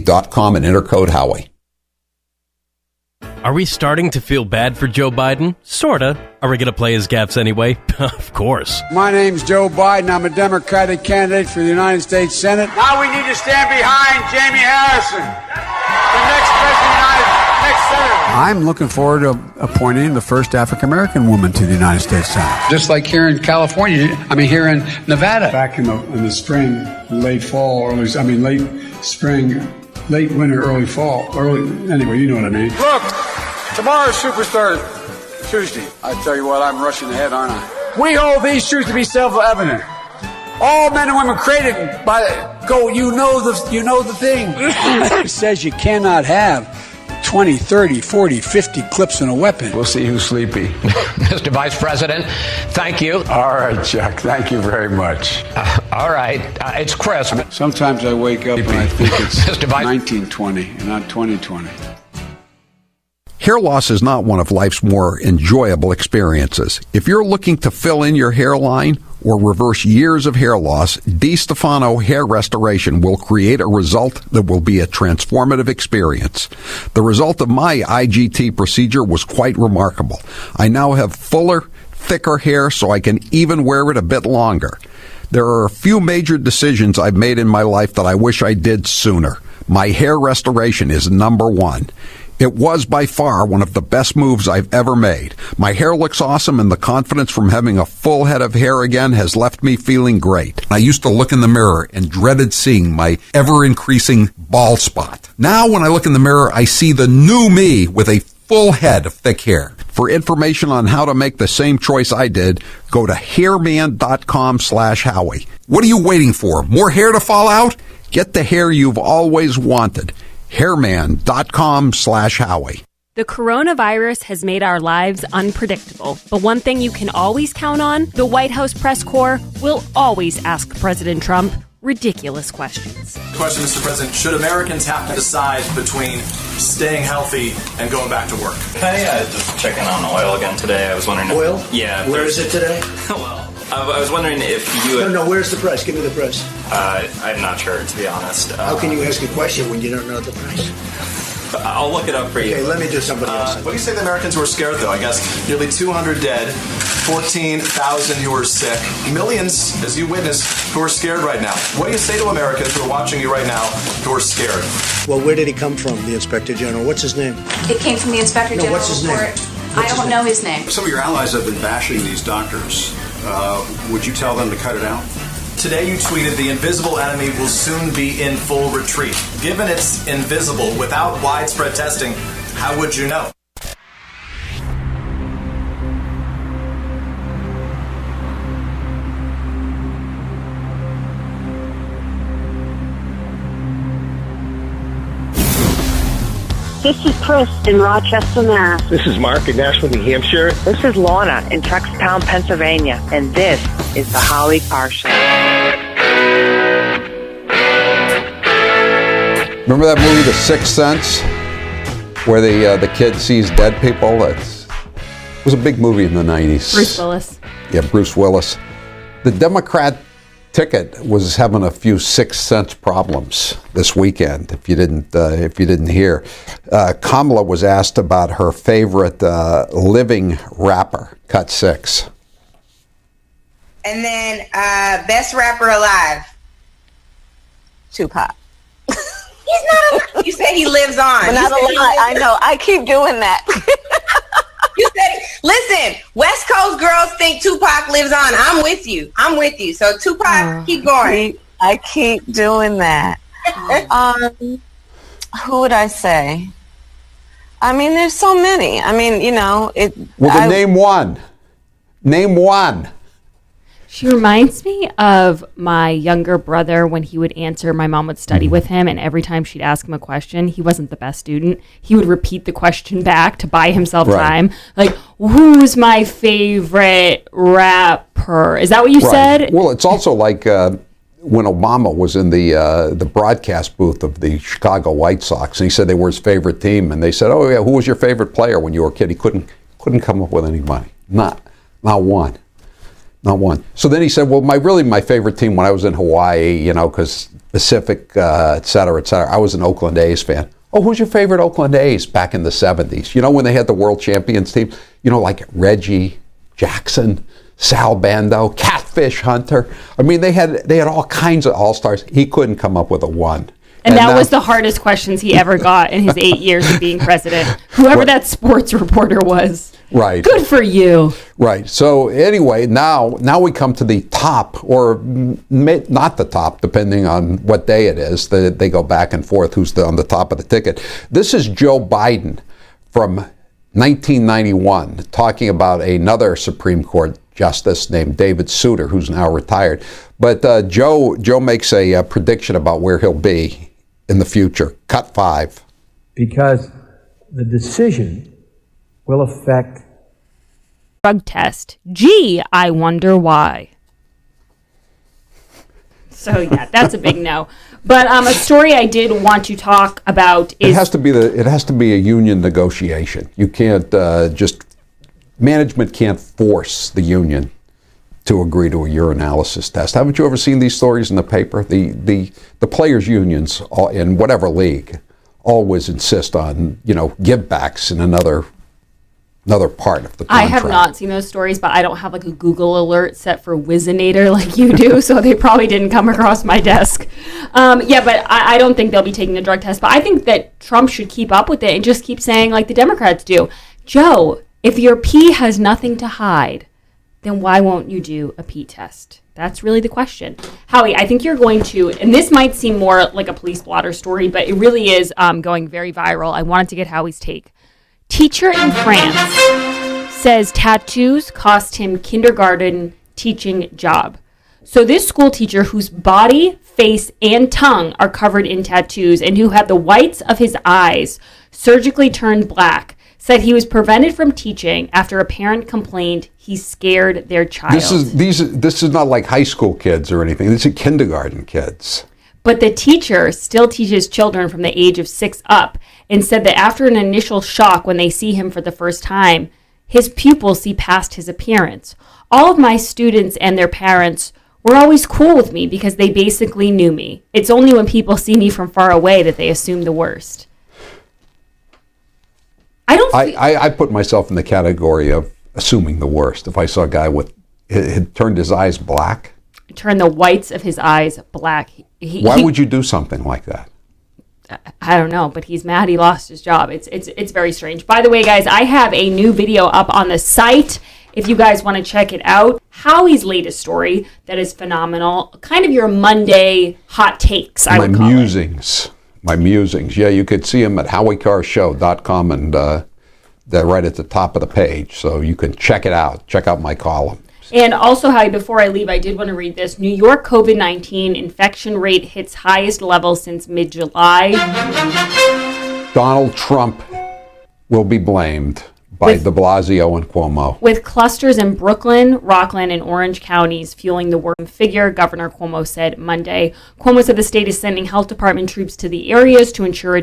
the .com and enter code Howie. Are we starting to feel bad for Joe Biden? Sorta. Are we going to play his gaffes anyway? Of course. My name's Joe Biden. I'm a Democratic candidate for the United States Senate. Now we need to stand behind Jamie Harrison, the next president, next senator. I'm looking forward to appointing the first African-American woman to the United States Senate. Just like here in California, here in Nevada. Back in the spring, late fall, late spring, late winter, early fall, anyway, you know what I mean. Look, tomorrow's Superstar Tuesday. I tell you what, I'm rushing ahead, aren't I? We hold these truths to be self-evident. All men and women created by you know the thing. It says you cannot have 20, 30, 40, 50 clips in a weapon. We'll see who's sleepy. Mr. Vice President, thank you. All right, Chuck, thank you very much. All right, it's crisp. Sometimes I wake up and I think it's 1920 and not 2020. Hair loss is not one of life's more enjoyable experiences. If you're looking to fill in your hairline or reverse years of hair loss, DiStefano Hair Restoration will create a result that will be a transformative experience. The result of my IGT procedure was quite remarkable. I now have fuller, thicker hair so I can even wear it a bit longer. There are a few major decisions I've made in my life that I wish I did sooner. My hair restoration is number one. It was by far one of the best moves I've ever made. My hair looks awesome, and the confidence from having a full head of hair again has left me feeling great. I used to look in the mirror and dreaded seeing my ever-increasing bald spot. Now when I look in the mirror, I see the new me with a full head of thick hair. For information on how to make the same choice I did, go to hairman.com/Howie. What are you waiting for? More hair to fall out? Get the hair you've always wanted. hairman.com/Howie. The coronavirus has made our lives unpredictable, but one thing you can always count on, the White House press corps will always ask President Trump ridiculous questions. Question, Mr. President, should Americans have to decide between staying healthy and going back to work? Hey, just checking on oil again today. I was wondering if... Oil? Yeah. Where is it today? Well, I was wondering if you... No, where's the price? Give me the price. I'm not sure, to be honest. How can you ask a question when you don't know the price? I'll look it up for you. Okay, let me do somebody else. What do you say to the Americans who are scared, though? I guess nearly 200 dead, 14,000 who are sick, millions, as you witnessed, who are scared right now. What do you say to Americans who are watching you right now who are scared? Well, where did he come from, the Inspector General? What's his name? It came from the Inspector General what's his name? I don't know his name. Some of your allies have been bashing these doctors. Would you tell them to cut it out? Today you tweeted the invisible enemy will soon be in full retreat. Given it's invisible without widespread testing, how would you know? This is Chris in Rochester, Mass. This is Mark in Nashville, New Hampshire. This is Lorna in Truxtown, Pennsylvania. And this is the Howie Carr Show. Remember that movie, The Sixth Sense, where the kid sees dead people? It was a big movie in the 90s. Bruce Willis. Yeah, Bruce Willis. The Democrat ticket was having a few Sixth Sense problems this weekend. If you didn't hear, Kamala was asked about her favorite living rapper, Cut 6. And then best rapper alive, Tupac. He's not alive. You said he lives on. But not alive. I know. I keep doing that. You said, listen, West Coast girls think Tupac lives on. I'm with you. So Tupac, keep going. I keep doing that. Who would I say? I mean, there's so many. I mean, Name one. Name one. She reminds me of my younger brother when he would answer. My mom would study with him, and every time she'd ask him a question, he wasn't the best student. He would repeat the question back to buy himself time. Like, who's my favorite rapper? Is that what you said? Well, it's also like when Obama was in the broadcast booth of the Chicago White Sox, and he said they were his favorite team, and they said, "Oh yeah, who was your favorite player when you were a kid?" He couldn't come up with anybody. Not one. So then he said, well, my favorite team when I was in Hawaii, because Pacific, et cetera, et cetera. I was an Oakland A's fan. Oh, who's your favorite Oakland A's back in the 70s? You know, when they had the World Champions team, you know, like Reggie Jackson, Sal Bando, Catfish Hunter. I mean, they had all kinds of all-stars. He couldn't come up with a one. And that was the hardest questions he ever got in his 8 years of being president. Whoever that sports reporter was. Right. Good for you. Right. So anyway, now we come to the top, or not the top, depending on what day it is. They go back and forth who's on the top of the ticket. This is Joe Biden from 1991 talking about another Supreme Court justice named David Souter, who's now retired. But Joe makes a prediction about where he'll be in the future. Cut 5. Because the decision will affect drug test. Gee, I wonder why. So yeah, that's a big no. But a story I did want to talk about is it has to be a union negotiation. You can't management can't force the union to agree to a urinalysis test. Haven't you ever seen these stories in the paper? The players' unions in whatever league always insist on, givebacks in another part of the contract. I have not seen those stories, but I don't have like a Google alert set for Wizinator like you do, so they probably didn't come across my desk. But I don't think they'll be taking the drug test. But I think that Trump should keep up with it and just keep saying, like the Democrats do, Joe, if your pee has nothing to hide, then why won't you do a pee test? That's really the question. Howie, I think you're going to, and this might seem more like a police blotter story, but it really is going very viral. I wanted to get Howie's take. Teacher in France says tattoos cost him kindergarten teaching job. So this school teacher whose body, face, and tongue are covered in tattoos and who had the whites of his eyes surgically turned black said he was prevented from teaching after a parent complained he scared their child. This is not like high school kids or anything. These are kindergarten kids. But the teacher still teaches children from the age of 6 up and said that after an initial shock when they see him for the first time, his pupils see past his appearance. All of my students and their parents were always cool with me because they basically knew me. It's only when people see me from far away that they assume the worst. I put myself in the category of assuming the worst. If I saw a guy had turned his eyes black. Turned the whites of his eyes black. Why would you do something like that? I don't know, but he's mad he lost his job. It's very strange. By the way, guys, I have a new video up on the site if you guys want to check it out. Howie's latest story that is phenomenal. Kind of your Monday hot takes, I would call it. My musings. Yeah, you could see them at howiecarrshow.com and they're right at the top of the page. So you can check it out. Check out my column. And also, Howie, before I leave, I did want to read this. New York COVID-19 infection rate hits highest level since mid-July. Donald Trump will be blamed by de Blasio and Cuomo. With clusters in Brooklyn, Rockland, and Orange counties fueling the worst figure, Governor Cuomo said Monday. Cuomo said the state is sending health department troops to the areas to ensure